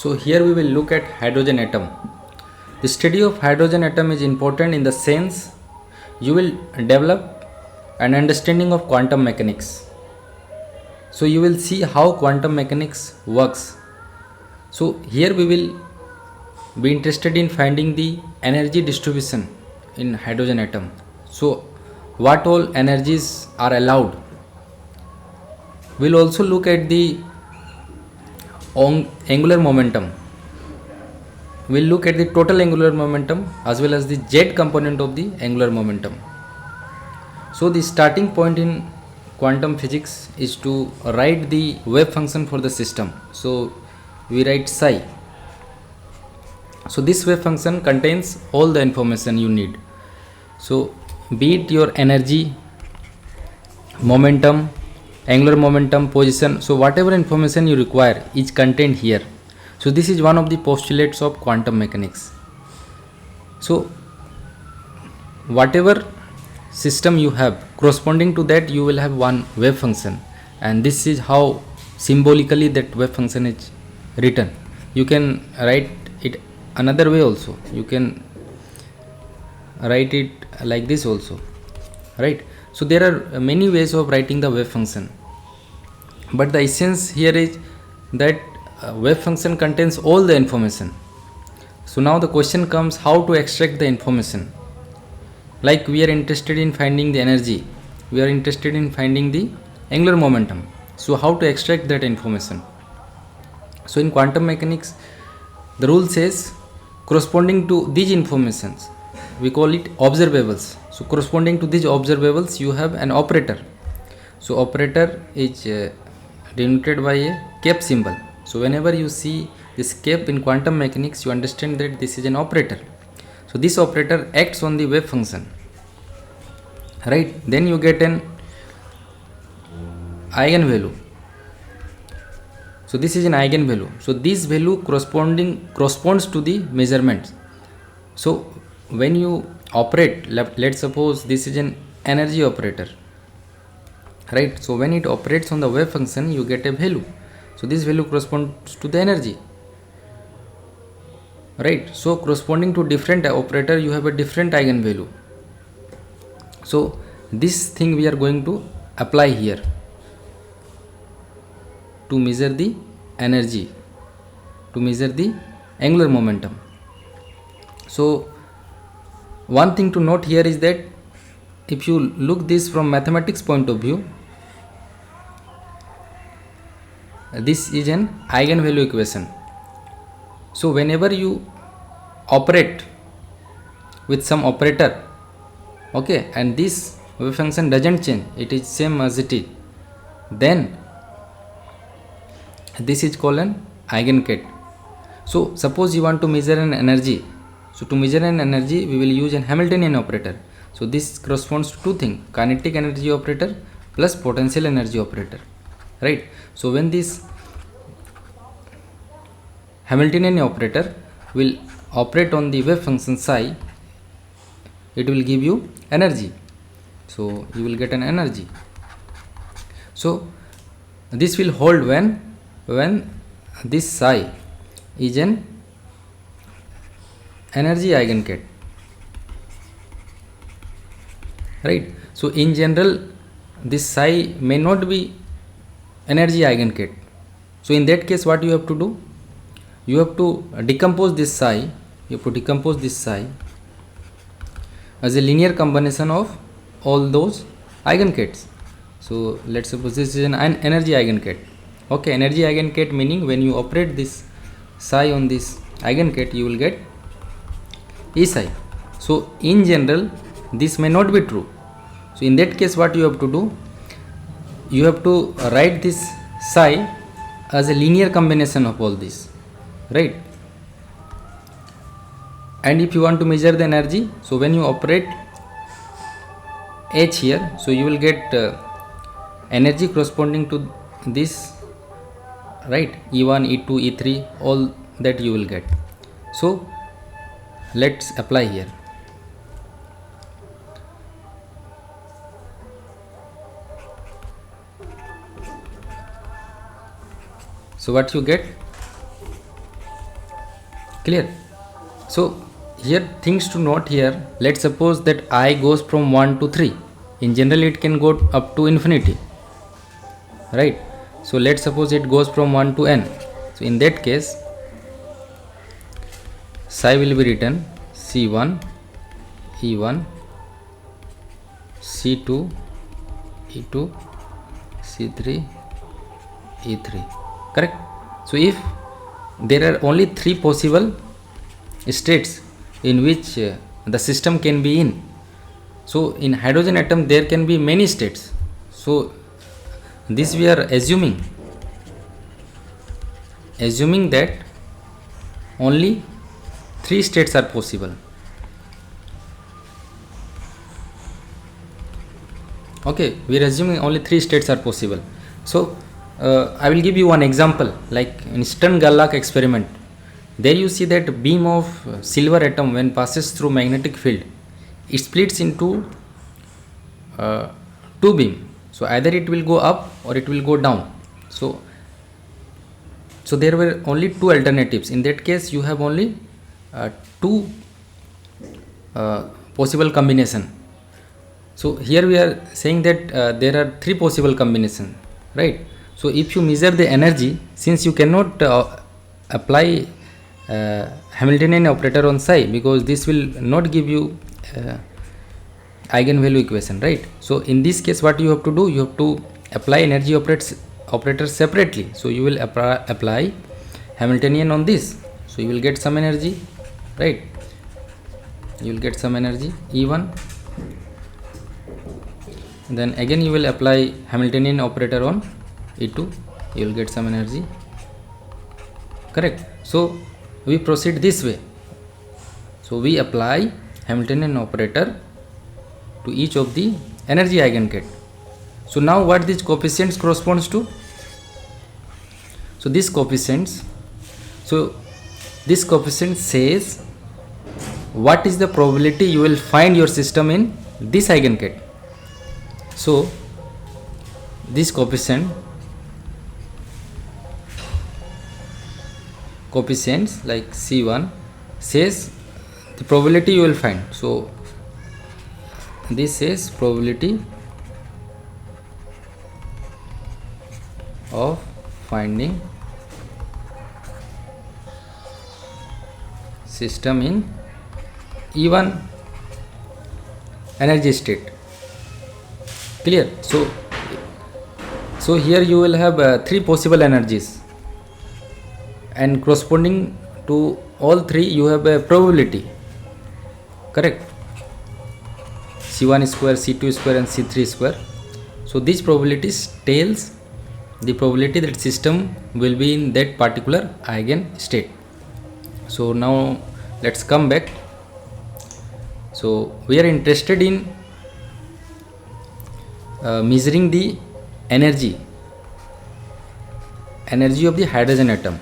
So here we will look at hydrogen atom. The study of hydrogen atom is important in the sense you will develop an understanding of quantum mechanics. So you will see how quantum mechanics works. So here we will be interested in finding the energy distribution in hydrogen atom. So what all energies are allowed. We'll also look at the angular momentum. We'll look at the total angular momentum as well as the z component of the angular momentum. So the starting point in quantum physics is to write the wave function for the system. So we write psi. So this wave function contains all the information you need. So be it your energy, momentum, angular momentum, position, so whatever information you require is contained here. So this is one of the postulates of quantum mechanics. So whatever system you have, corresponding to that you will have one wave function, and this is how symbolically that wave function is written. You can write it another way also. You can write it like this also, right? So there are many ways of writing the wave function, but the essence here is that wave function contains all the information. So now the question comes, how to extract the information. Like we are interested in finding the energy, we are interested in finding the angular momentum. So how to extract that information? So in quantum mechanics, the rule says corresponding to these informations, we call it observables. So corresponding to these observables you have an operator. So operator is denoted by a cap symbol. So whenever you see this cap in quantum mechanics, you understand that this is an operator. So this operator acts on the wave function, right? Then you get an eigenvalue. So this is an eigenvalue. So this value corresponds to the measurements. So when you operate, let's suppose this is an energy operator, right? So when it operates on the wave function, you get a value. So this value corresponds to the energy, right? So corresponding to different operator, you have a different eigenvalue. So this thing we are going to apply here to measure the energy, to measure the angular momentum. So one thing to note here is that if you look this from mathematics point of view, this is an eigenvalue equation. So whenever you operate with some operator, okay, and this wave function doesn't change, it is same as it is, then this is called an eigenket. So suppose you want to measure an energy. So to measure an energy, we will use an Hamiltonian operator. So this corresponds to two things: kinetic energy operator plus potential energy operator, right? So when this Hamiltonian operator will operate on the wave function psi, it will give you energy. So you will get an energy. So this will hold when this psi is an energy eigenket, right? So in general, this psi may not be energy eigenket. So in that case, what you have to do? You have to decompose this psi. You have to decompose this psi as a linear combination of all those eigenkets. So let's suppose this is an energy eigenket. Okay, energy eigenket meaning when you operate this psi on this eigenket, you will get E psi. So in general, this may not be true. So in that case, what you have to do? You have to write this psi as a linear combination of all this, right? And if you want to measure the energy, so when you operate H here, so you will get energy corresponding to this, right? E1, E2, E3, all that you will get. So let's apply here. So what you get? Clear? So here things to note here, let's suppose that I goes from 1 to 3. In general it can go up to infinity, right? So let's suppose it goes from 1 to n. So in that case psi will be written c1 e1 c2 e2 c3 e3, correct? So if there are only 3 possible states in which the system can be in, so in hydrogen atom there can be many states. So this we are assuming that only 3 states are possible. Okay, we are assuming only 3 states are possible. So I will give you one example, like in Stern-Gerlach experiment. There you see that beam of silver atom when passes through magnetic field, it splits into 2 beam. So either it will go up or it will go down. So there were only 2 alternatives. In that case you have only 2 possible combination. So here we are saying that there are 3 possible combination, right? So if you measure the energy, since you cannot apply Hamiltonian operator on psi, because this will not give you eigenvalue equation, right? So in this case what you have to do, you have to apply energy operator separately. So you will apply Hamiltonian on this, so you will get some energy, right? You will get some energy E1, then again you will apply Hamiltonian operator on E2, you will get some energy, correct? So we proceed this way. So we apply Hamiltonian operator to each of the energy eigengate. So now what these coefficients corresponds to? So this coefficient says what is the probability you will find your system in this eigengate. So this coefficients like C1 says the probability you will find. So this says probability of finding system in E1 energy state. Clear? So here you will have 3 possible energies, and corresponding to all 3 you have a probability, correct? C1 square, C2 square and C3 square. So these probabilities tells the probability that system will be in that particular eigen state. So now let's come back. So we are interested in measuring the energy of the hydrogen atom.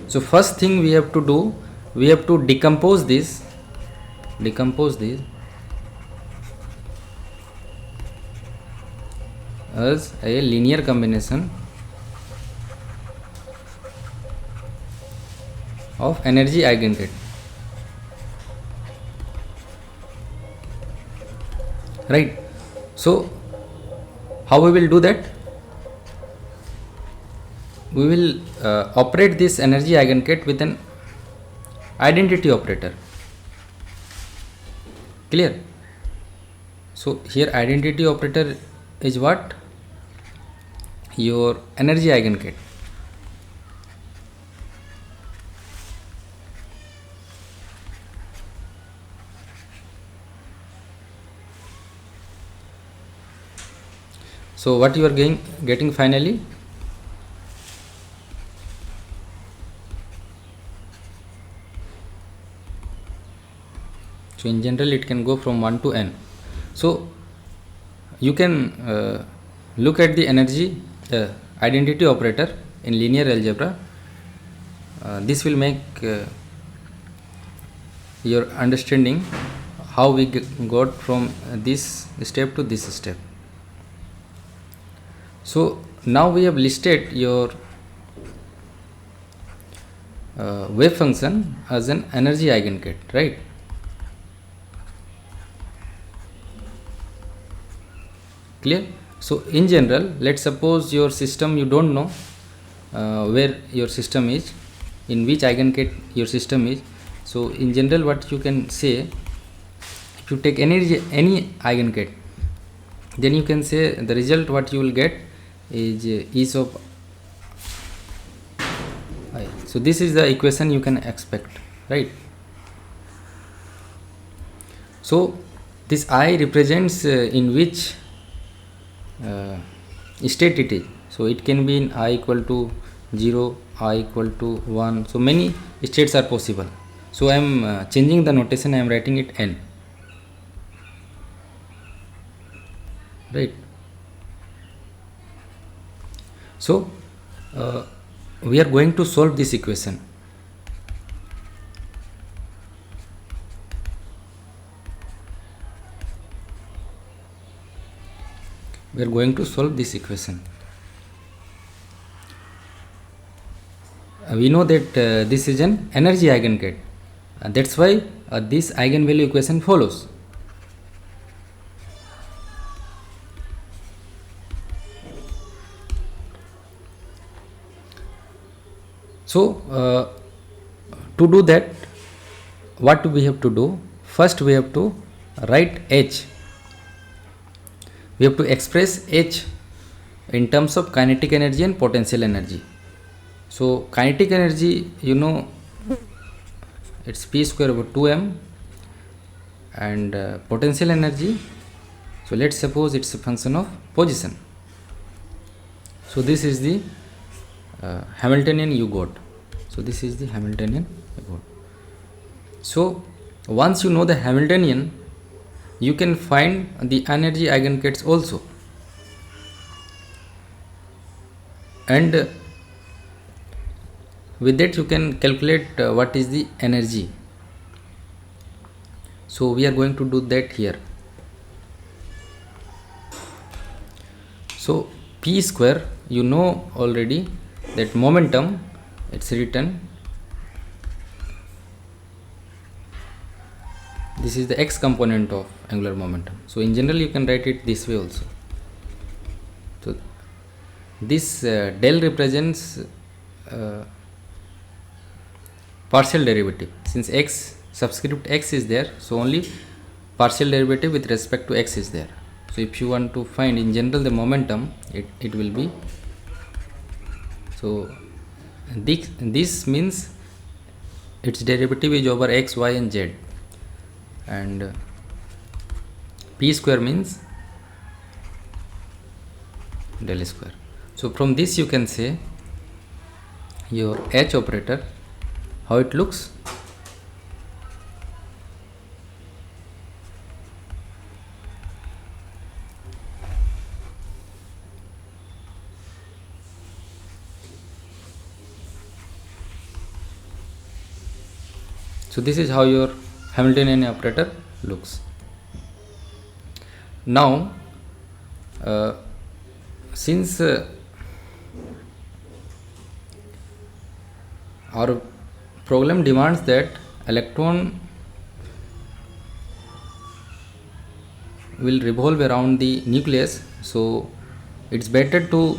So first thing we have to do, we have to decompose this as a linear combination of energy eigengate, right? So how we will do that? We will operate this energy eigengate with an identity operator. Clear? So here identity operator is what? Your energy eigengate. So what you are getting finally? So in general it can go from 1 to n. So you can look at the energy identity operator in linear algebra. This will make your understanding how we got from this step to this step. So now we have listed your wave function as an energy eigengate, right? Clear? So in general, let's suppose your system, you don't know where your system is, in which eigengate your system is. So in general, what you can say, if you take any eigengate, then you can say the result what you will get is ease of I. So this is the equation you can expect, right? So this I represents in which state it is. So it can be in I equal to 0, I equal to 1. So many states are possible. So I am changing the notation, I am writing it n, right? So we are going to solve this equation. We are going to solve this equation. We know that this is an energy eigengate, and that's why this eigenvalue equation follows. So to do that, what we have to do? First we have to write H. We have to express H in terms of kinetic energy and potential energy. So kinetic energy, you know, it's P square over 2m, and potential energy, so let's suppose it's a function of position. So this is the Hamiltonian you got. So this is the Hamiltonian you got. So once you know the Hamiltonian, you can find the energy eigengates also, and with that you can calculate what is the energy. So we are going to do that here. So P square, you know already that momentum, it's written, this is the x component of angular momentum. So in general you can write it this way also. So this del represents partial derivative. Since x subscript x is there, so only partial derivative with respect to x is there. So if you want to find in general the momentum, it will be, so this means its derivative is over x, y and z, and P square means del square. So from this you can say your H operator, how it looks. So this is how your Hamiltonian operator looks. Now since our problem demands that electron will revolve around the nucleus, so it's better to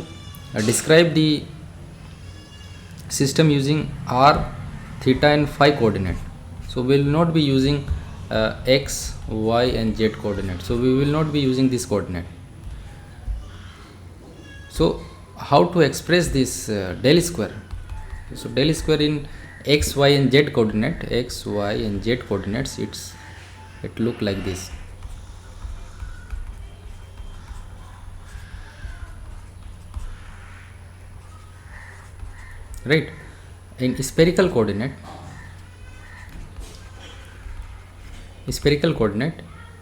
describe the system using r, theta and phi coordinate. So we will not be using x, y and z coordinate. So we will not be using this coordinate. So how to express this del square? So del square in x, y and z coordinate, x, y and z coordinates, it look like this. Right? In spherical coordinate,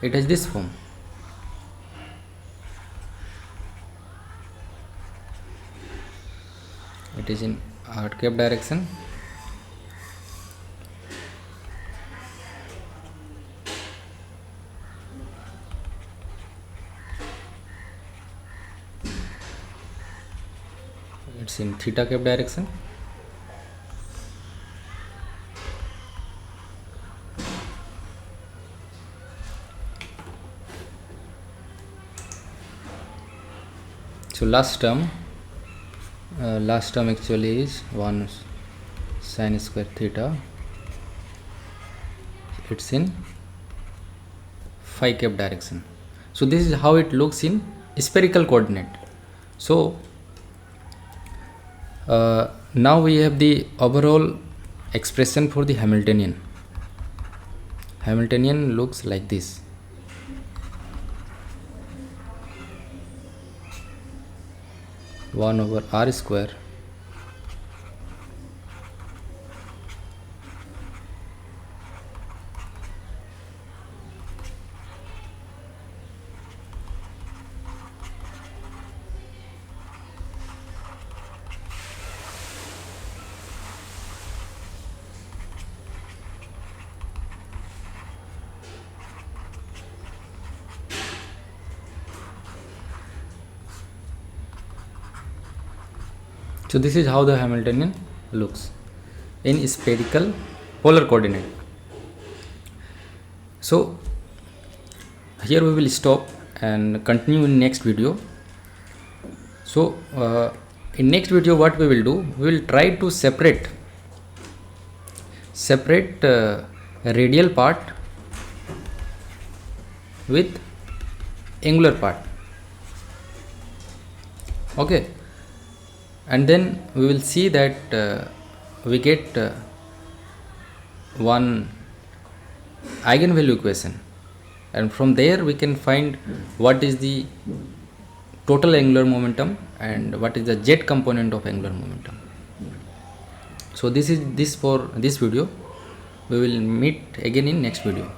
it has this form. It is in r cap direction. It's in theta cap direction. So last term actually is 1 sine square theta. It's in phi cap direction. So this is how it looks in spherical coordinate. So now we have the overall expression for the Hamiltonian. Hamiltonian looks like this. One over r square So this is how the Hamiltonian looks in spherical polar coordinate. So here we will stop and continue in next video. So in next video what we will do, we will try to separate radial part with angular part. Okay, and then we will see that we get one eigenvalue equation, and from there we can find what is the total angular momentum and what is the z component of angular momentum. So this is this for this video. We will meet again in next video.